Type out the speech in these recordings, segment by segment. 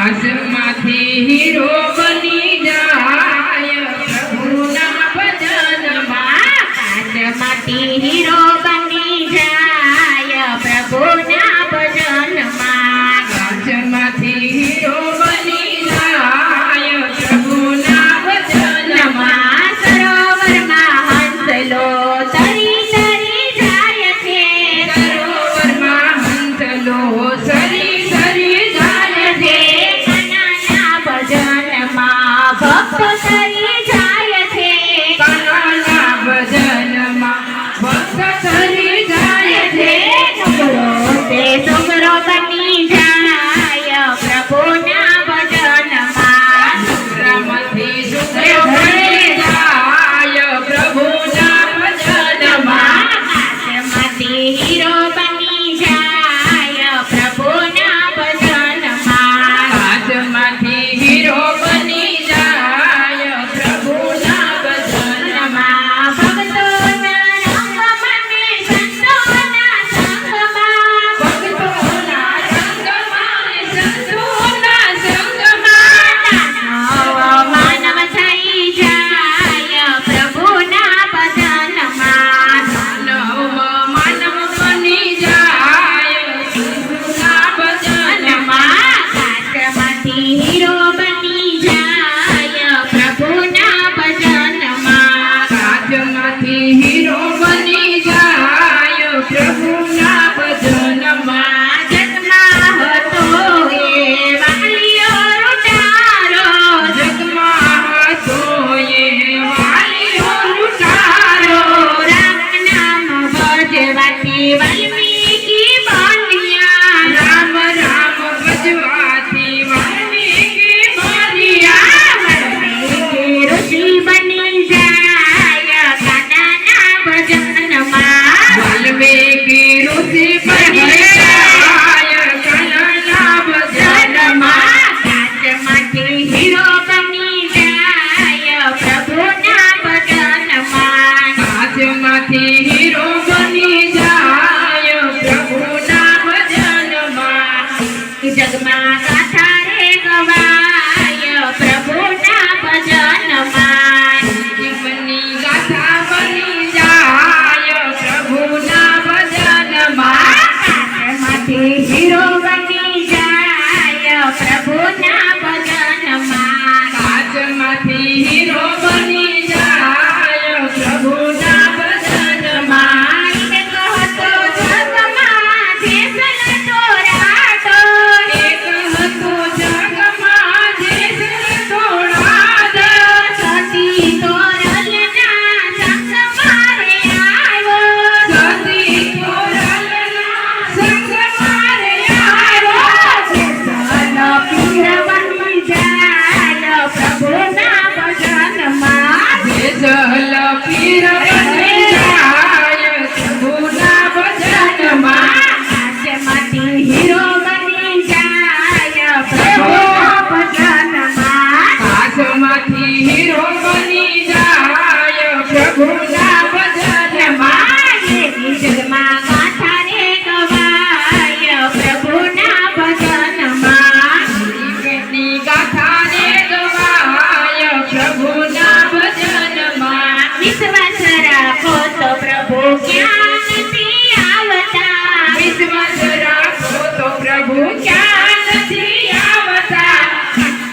કાચમાંથી hero બની જાય પ્રભુના ભજનમાં કાચમાંથી હીરો બની જાય પ્રભુના ભજનમાં કાચમાંથી હીરો બની જાય પ્રભુના ભજનમાં સરોવરમાં હંસલો તરી તરી જાય છે સરોવરમાં હંસલો સરી સરી જાય છે કનૈયા ભજનમાં ભક્ત તરી જાય છે કનૈયા ભજનમાં ભક્ત તરી જાય છે તે સુગરો બની જાય પ્રભુના ભજનમાં સુગ્રમાંથી સુગ્ર બની જાય પ્રભુના ભજનમાં કાચમાંથી હીરો બની જાય પ્રભુના ભજનમાં કાચમાંથી હીરો બની જાય પ્રભુના ભજનમાં ભક્તોના રંગમાં ને સંતોના સંગમાં ભક્તોના રંગમાં સંતોના સંગમાં માનવ થઈ જાય પ્રભુના ભજનમાં માનવ બની જાય પ્રભુના ભજનમાં કાચમાંથી હીરો બની જાય પ્રભુના ભજનમાં કાચમાંથી હીરો બની જાય પ્રભુના ભજનમાં જગમાં હતો એ વાલીઓ રૂટારો જગમાં હતો એ વાલીઓ લૂંટારો રામ નામ ભજવાથી વાલ્મીકી બન્યા રામ રામ ભજવાથી વાલ્મીકી બન્યા વાલ્મીકી ઋષિ બની જાય કાનાના ભજનમાં વાલ્મીકી ઋષિ બની જાય કનૈયા ભજનમાં કાચમાંથી હીરો બની જાય પ્રભુના ભજનમાં કાચમાંથી હીરો બની જાય પ્રભુના ભજનમાં જગમાં ગાથા રે ગવાય પ્રભુના ભજનમાં જીવનની ગાથા બની જાય પ્રભુના ભજનમાં કાચમાંથી હીરો બની જાય પ્રભુના ભજનમાં કાચમાંથી હીરો બની જાય પ્રભુના ભજનમાં એક હતો જગમાં જેસલ તોરાતો એક હતો જગમાં જેસલ તોડાતો સતી તોરલના સંગમાં રે આવ્યો સતી તોરલના સંગમાં રે આવ્યો જેસલ પીર બની જાય પ્રભુના ભજનમાં જેસલ પીર બની જાય પ્રભુના ભજનમાં કાચમાંથી હીરો બની જાય પ્રભુના ભજનમાં કાચમાંથી હીરો બની જાય પ્રભુના ભજનમાં દેવી જગમાં ગાથા રે ગવાય પ્રભુના ભજનમાં જીવનની ગાથા રે ગવાય પ્રભુના ભજનમાં વિશ્વાસ રાખો તો પ્રભુ ક્યાં નથી આવતા વિશ્વાસ રાખો તો પ્રભુ ક્યાં નથી આવતા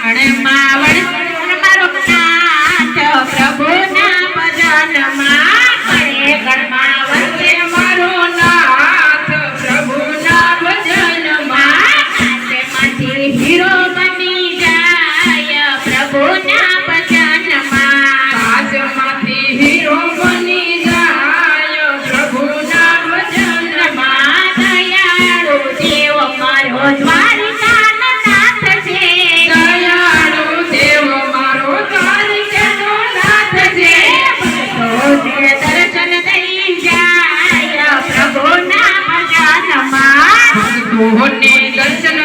અણમાં વળસણ મારો નાથ પ્રભુના ભજનમાં કરે ગણમાં વસે મારો નાથ પ્રભુના ભજનમાં કાચમાંથી હીરો બની જાય પ્રભુના ભજનમાં કાચમાંથી હીરો બની જાય પ્રભુના ભજનમાં દયાળુ દેવ મારો દ્વારિકાનો નાથ છે દયાળુ દેવ મારો દ્વારિકાનો નાથ છે ભક્તોને દર્શન દઈ જાય પ્રભુના ભજનમાં ભક્તોને દર્શન